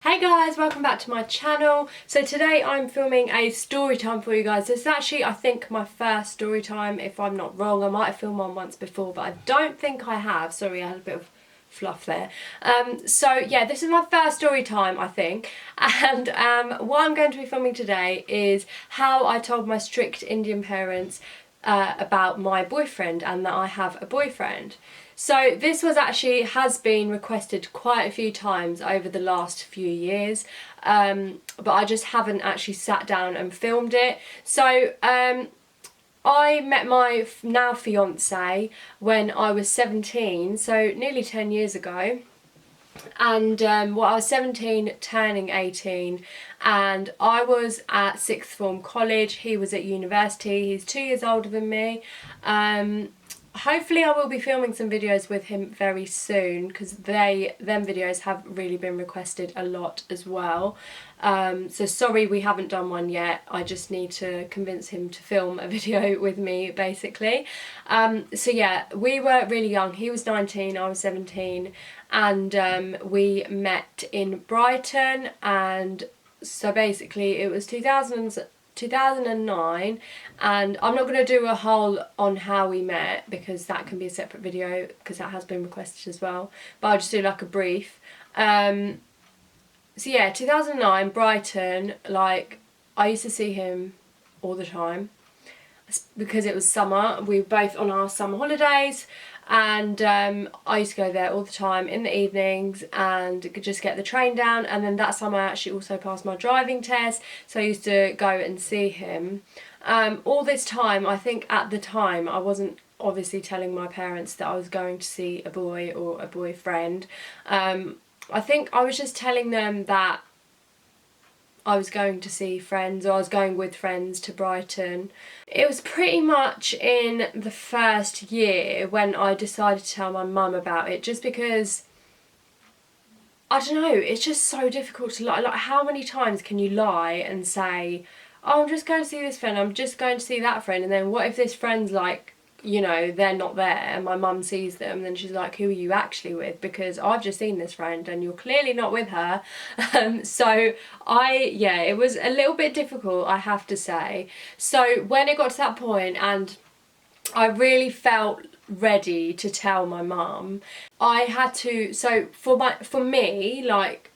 Hey guys, welcome back to my channel. So today I'm filming a story time for you guys. This is actually, I think, my first story time, if I'm not wrong. I might have filmed one once before, but I don't think I have. Sorry, I had a bit of fluff there. So yeah, this is my first story time, I think. And what I'm going to be filming today is how I told my strict Indian parents about my boyfriend and that I have a boyfriend. So this has been requested quite a few times over the last few years, but I just haven't actually sat down and filmed it. So I met my now fiance when I was 17, so nearly 10 years ago. And I was 17 turning 18, and I was at sixth form college. He was at university. He's 2 years older than me. Hopefully I will be filming some videos with him very soon, because them videos have really been requested a lot as well. So sorry we haven't done one yet. I just need to convince him to film a video with me, basically. So yeah, we were really young. He was 19, I was 17, and we met in Brighton. And so basically it was 2009, and I'm not going to do a whole on how we met because that can be a separate video, because that has been requested as well, but I'll just do like a brief. So yeah, 2009, Brighton. Like, I used to see him all the time because it was summer. We were both on our summer holidays, and I used to go there all the time in the evenings and just get the train down. And then that summer I actually also passed my driving test, so I used to go and see him. All this time, I think at the time I wasn't obviously telling my parents that I was going to see a boy or a boyfriend. I think I was just telling them that I was going to see friends, or I was going with friends to Brighton. It was pretty much in the first year when I decided to tell my mum about it, just because, I don't know, it's just so difficult to lie. Like, how many times can you lie and say, oh, I'm just going to see this friend, I'm just going to see that friend, and then what if this friend's like, you know, they're not there and my mum sees them, and then she's like, who are you actually with? Because I've just seen this friend and you're clearly not with her. So it was a little bit difficult, I have to say. So when it got to that point and I really felt ready to tell my mum, I had to, so for me, like,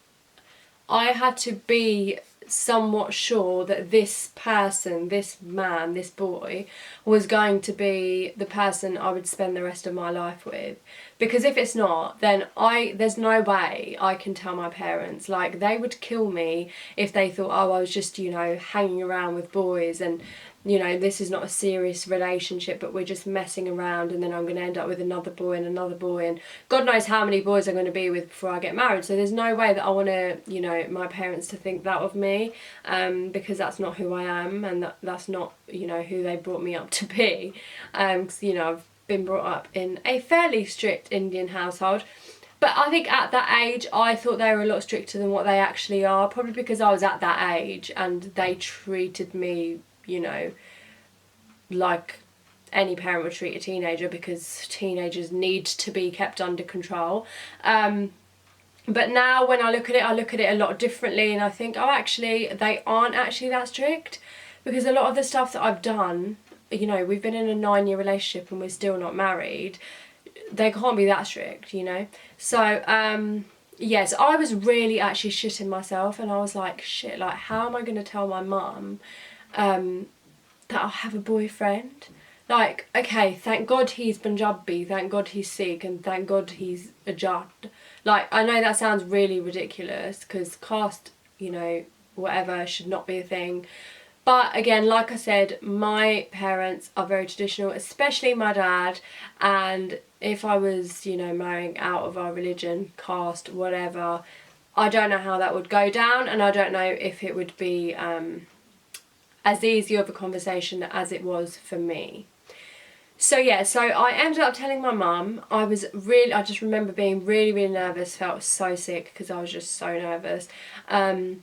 I had to be somewhat sure that this person, this man, this boy, was going to be the person I would spend the rest of my life with. Because if it's not, then there's no way I can tell my parents. Like, they would kill me if they thought, oh, I was just, you know, hanging around with boys, and, you know, this is not a serious relationship, but we're just messing around, and then I'm going to end up with another boy, and God knows how many boys I'm going to be with before I get married. So there's no way that I want to, you know, my parents to think that of me, because that's not who I am, and that's not, you know, who they brought me up to be. 'Cause, you know, I've been brought up in a fairly strict Indian household. But I think at that age, I thought they were a lot stricter than what they actually are, probably because I was at that age and they treated me, you know, like any parent would treat a teenager, because teenagers need to be kept under control. But now when I look at it a lot differently, and I think, oh, actually, they aren't actually that strict, because a lot of the stuff that I've done, you know, we've been in a 9-year relationship and we're still not married. They can't be that strict, you know. So yes, I was really actually shitting myself, and I was like, shit, like, how am I going to tell my mum that I have a boyfriend? Like, okay, thank God he's Punjabi, thank God he's Sikh, and thank God he's a Jat. Like, I know that sounds really ridiculous, because caste, you know, whatever, should not be a thing. But again, like I said, my parents are very traditional, especially my dad, and if I was, you know, marrying out of our religion, caste, whatever, I don't know how that would go down, and I don't know if it would be as easy of a conversation as it was for me. So yeah, so I ended up telling my mum. I just remember being really, really nervous, felt so sick because I was just so nervous. And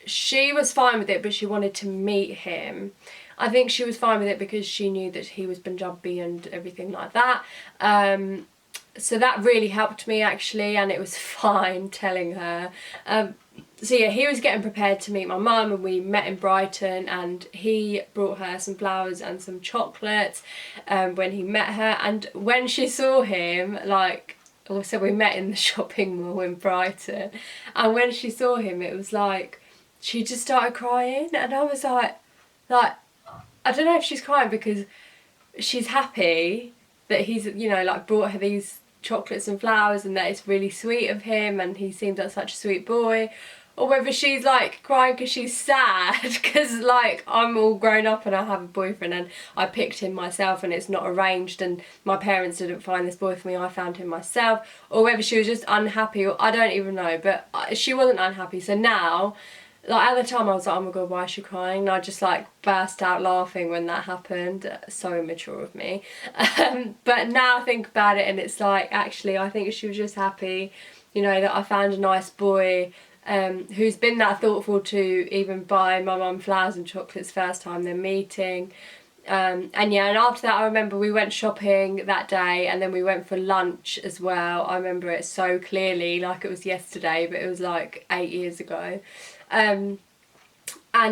she was fine with it, but she wanted to meet him. I think she was fine with it because she knew that he was Punjabi and everything like that. so that really helped me actually, and it was fine telling her. So yeah, he was getting prepared to meet my mum, and we met in Brighton, and he brought her some flowers and some chocolates when he met her. And when she saw him, like, also we met in the shopping mall in Brighton, and when she saw him, it was like she just started crying, and I was like I don't know if she's crying because she's happy that he's, you know, like brought her these chocolates and flowers and that it's really sweet of him and he seems like such a sweet boy, or whether she's like crying because she's sad because like I'm all grown up and I have a boyfriend and I picked him myself and it's not arranged and my parents didn't find this boy for me, I found him myself, or whether she was just unhappy, or I don't even know, but she wasn't unhappy. So now, like at the time I was like, oh my god, why is she crying? And I just like burst out laughing when that happened. So immature of me. But now I think about it and it's like, actually I think she was just happy, you know, that I found a nice boy who's been that thoughtful to even buy my mum flowers and chocolates first time they're meeting. And yeah, and after that I remember we went shopping that day and then we went for lunch as well. I remember it so clearly, like it was yesterday, but it was like 8 years ago. And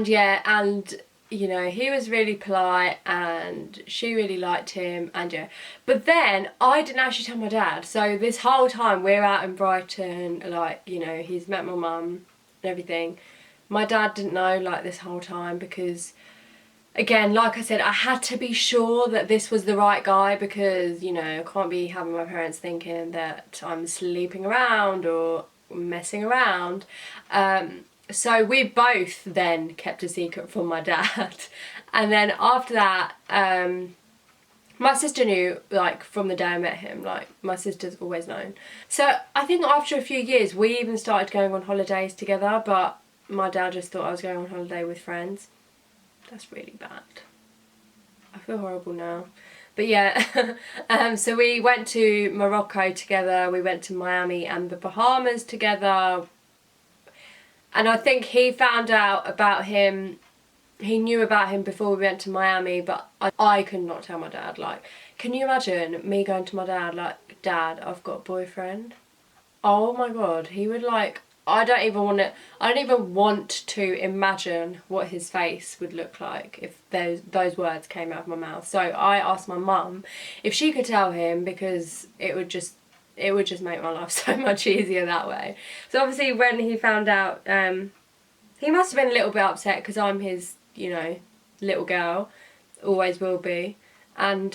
yeah, and you know, he was really polite and she really liked him, and yeah. But then I didn't actually tell my dad. So this whole time we're out in Brighton, like, you know, he's met my mum and everything. My dad didn't know like this whole time because, again, like I said, I had to be sure that this was the right guy because, you know, I can't be having my parents thinking that I'm sleeping around or messing around. So we both then kept a secret from my dad. And then after that, my sister knew, like, from the day I met him. Like, my sister's always known. So I think after a few years, we even started going on holidays together, but my dad just thought I was going on holiday with friends. That's really bad. I feel horrible now. But yeah, so we went to Morocco together, we went to Miami and the Bahamas together. And I think he found out about him, he knew about him before we went to Miami, but I could not tell my dad. Like, can you imagine me going to my dad, like, Dad, I've got a boyfriend? Oh my god, he would like, I don't even want to imagine what his face would look like if those words came out of my mouth. So I asked my mum if she could tell him because it would just make my life so much easier that way. So obviously when he found out, he must have been a little bit upset because I'm his, you know, little girl, always will be, and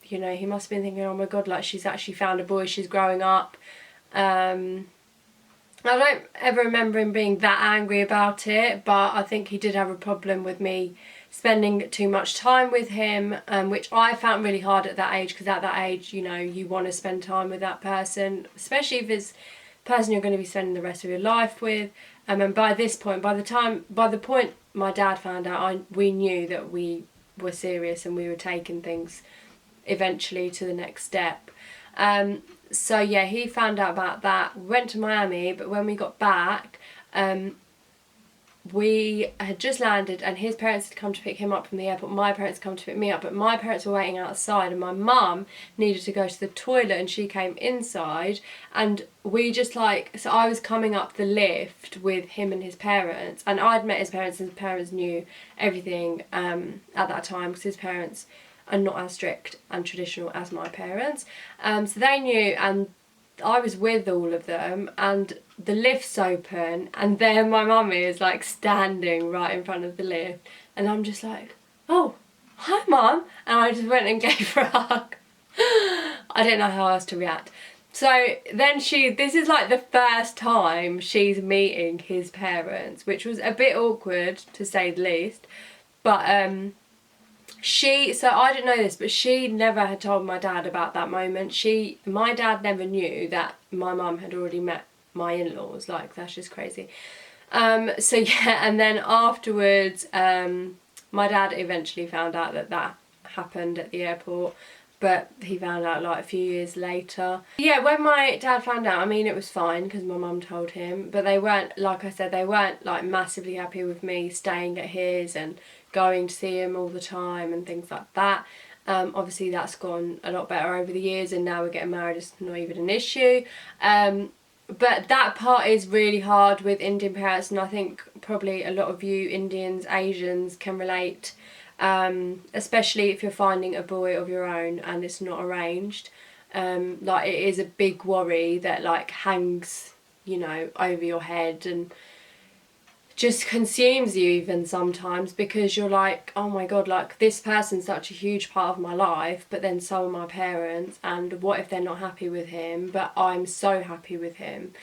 you know, he must have been thinking, oh my god, like she's actually found a boy, she's growing up. I don't ever remember him being that angry about it, but I think he did have a problem with me spending too much time with him, which I found really hard at that age, because at that age, you know, you want to spend time with that person, especially if it's the person you're going to be spending the rest of your life with. And by this point, by the point my dad found out, we knew that we were serious and we were taking things eventually to the next step. So yeah, he found out about that. We went to Miami, but when we got back, we had just landed and his parents had come to pick him up from the airport. My parents had come to pick me up, but my parents were waiting outside and my mum needed to go to the toilet and she came inside, and we just like, so I was coming up the lift with him and his parents, and I'd met his parents and his parents knew everything at that time because his parents are not as strict and traditional as my parents. So they knew, and I was with all of them, and the lift's open, and then my mummy is like standing right in front of the lift, and I'm just like, oh, hi mum, and I just went and gave her a hug. I didn't know how else to react. So then this is like the first time she's meeting his parents, which was a bit awkward to say the least, but so I didn't know this, but she never had told my dad about that moment. My dad never knew that my mum had already met my in-laws. Like, that's just crazy. So yeah, and then afterwards, my dad eventually found out that happened at the airport, but he found out like a few years later. Yeah, when my dad found out, I mean, it was fine because my mum told him, but they weren't, like I said, they weren't like massively happy with me staying at his and going to see him all the time and things like that. Obviously that's gone a lot better over the years, and now we're getting married, it's not even an issue. But that part is really hard with Indian parents, and I think probably a lot of you Indians, Asians can relate, especially if you're finding a boy of your own and it's not arranged. Like, it is a big worry that like hangs, you know, over your head and just consumes you even sometimes, because you're like, oh my god, like this person's such a huge part of my life, but then so are my parents, and what if they're not happy with him, but I'm so happy with him.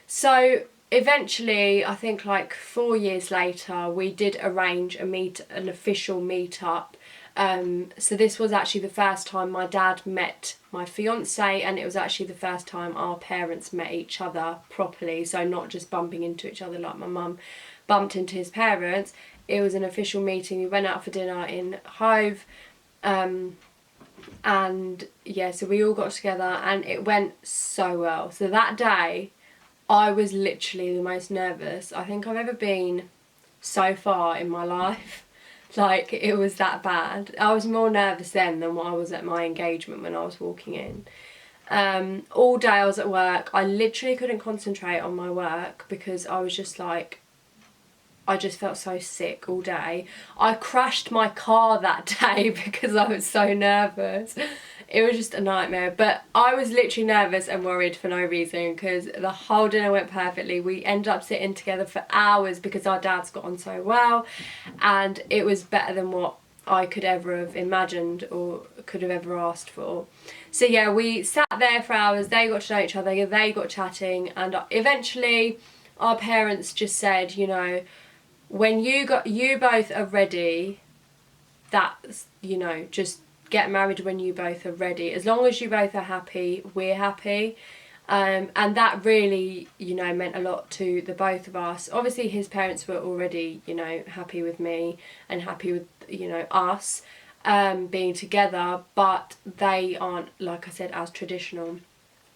So eventually, I think like 4 years later, we did arrange an official meet-up. So this was actually the first time my dad met my fiance, and it was actually the first time our parents met each other properly, so not just bumping into each other like my mum bumped into his parents. It was an official meeting. We went out for dinner in Hove, and yeah, so we all got together and it went so well. So that day I was literally the most nervous I think I've ever been so far in my life. Like, it was that bad. I was more nervous then than what I was at my engagement when I was walking in. All day I was at work. I literally couldn't concentrate on my work because I was just like, I just felt so sick all day. I crashed my car that day because I was so nervous. It was just a nightmare. But I was literally nervous and worried for no reason, because the whole dinner went perfectly. We ended up sitting together for hours because our dads got on so well, and it was better than what I could ever have imagined or could have ever asked for. So yeah, we sat there for hours. They got to know each other. They got chatting, and eventually our parents just said, you know, when you both are ready, that's, you know, just get married when you both are ready. As long as you both are happy, we're happy. And that really, you know, meant a lot to the both of us. Obviously his parents were already, you know, happy with me and happy with, you know, us being together, but they aren't, like I said, as traditional.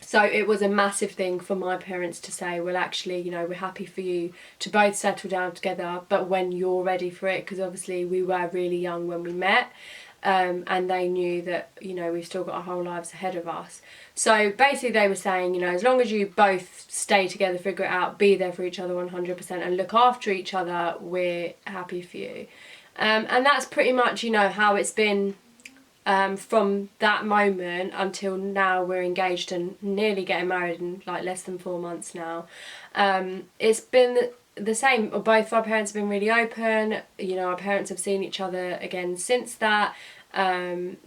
So it was a massive thing for my parents to say, well, actually, you know, we're happy for you to both settle down together, but when you're ready for it, because obviously we were really young when we met. And they knew that, you know, we've still got our whole lives ahead of us. So basically they were saying, you know, as long as you both stay together, figure it out, be there for each other 100% and look after each other, we're happy for you. And that's pretty much, you know, how it's been from that moment until now. We're engaged and nearly getting married in like less than 4 months now. It's been the same. Both our parents have been really open. You know, our parents have seen each other again since that.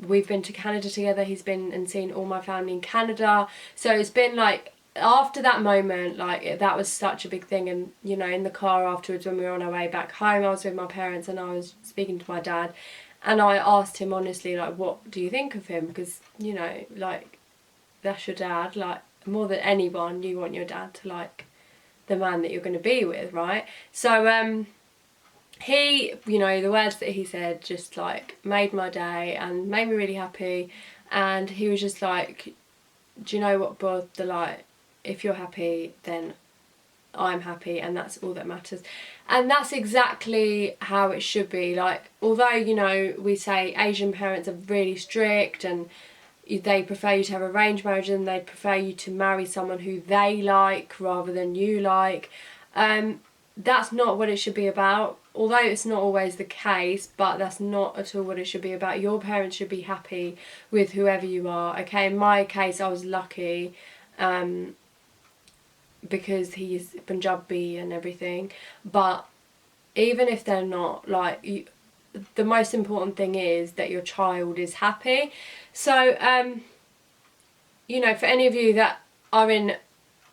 We've been to Canada together. He's been and seen all my family in Canada. So it's been like, after that moment, like, that was such a big thing. And, you know, in the car afterwards when we were on our way back home, I was with my parents and I was speaking to my dad, and I asked him honestly, like, what do you think of him? Because, you know, like, that's your dad. Like, more than anyone, you want your dad to like the man that you're going to be with, right? So he, you know, the words that he said just like made my day and made me really happy. And he was just like, do you know what, Bod, like, if you're happy, then I'm happy, and that's all that matters. And that's exactly how it should be. Like, although, you know, we say Asian parents are really strict and they prefer you to have arranged marriage and they prefer you to marry someone who they like rather than you like, that's not what it should be about. Although it's not always the case, but that's not at all what it should be about. Your parents should be happy with whoever you are. Okay, in my case, I was lucky because he's Punjabi and everything. But even if they're not, like, the most important thing is that your child is happy. So, you know, for any of you that are in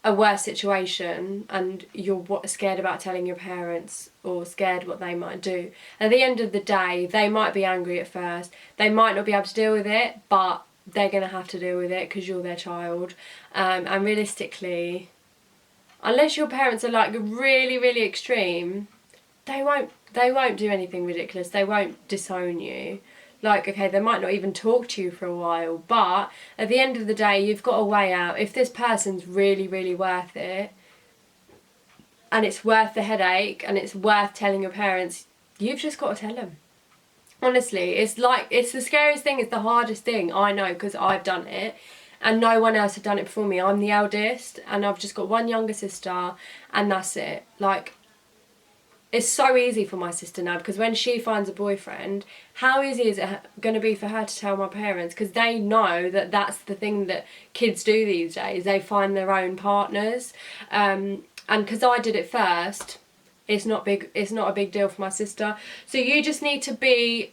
a worse situation and you're scared about telling your parents or scared what they might do, at the end of the day, they might be angry at first. They might not be able to deal with it, but they're going to have to deal with it because you're their child. And realistically, unless your parents are like really, really extreme, they won't do anything ridiculous. They won't disown you. Like, okay, they might not even talk to you for a while, but at the end of the day, you've got a way out. If this person's really, really worth it, and it's worth the headache, and it's worth telling your parents, you've just got to tell them. Honestly, it's like, it's the scariest thing, it's the hardest thing, I know, because I've done it and no one else had done it before me. I'm the eldest and I've just got one younger sister and that's it. Like, it's so easy for my sister now, because when she finds a boyfriend, how easy is it going to be for her to tell my parents? Because they know that that's the thing that kids do these days. They find their own partners. And because I did it first, it's not a big deal for my sister. So you just need to be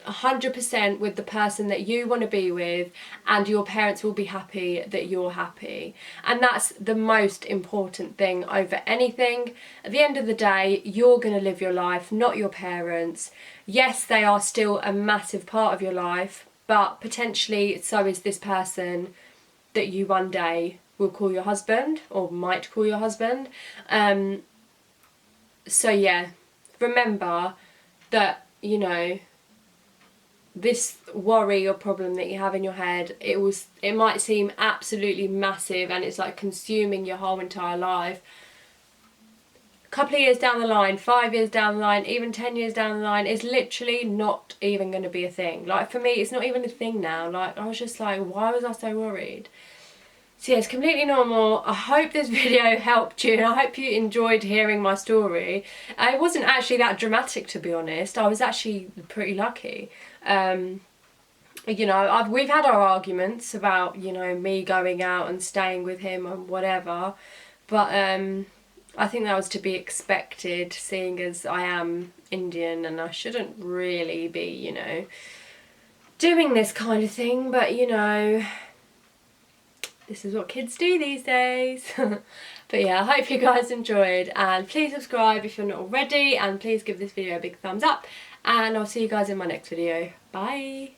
100% with the person that you want to be with, and your parents will be happy that you're happy, and that's the most important thing over anything. At the end of the day, you're going to live your life, not your parents. Yes, they are still a massive part of your life, but potentially so is this person that you one day will call your husband, or might call your husband. So yeah, remember that, you know, this worry or problem that you have in your head, it might seem absolutely massive and it's like consuming your whole entire life. A couple of years down the line, 5 years down the line, even 10 years down the line, it's literally not even going to be a thing. Like, for me, it's not even a thing now. Like, I was just like, why was I so worried? So yeah, it's completely normal. I hope this video helped you, and I hope you enjoyed hearing my story. It wasn't actually that dramatic, to be honest. I was actually pretty lucky. You know, we've had our arguments about, you know, me going out and staying with him and whatever, but I think that was to be expected, seeing as I am Indian and I shouldn't really be, you know, doing this kind of thing, but you know, this is what kids do these days. But yeah, I hope you guys enjoyed, and please subscribe if you're not already, and please give this video a big thumbs up, and I'll see you guys in my next video. Bye!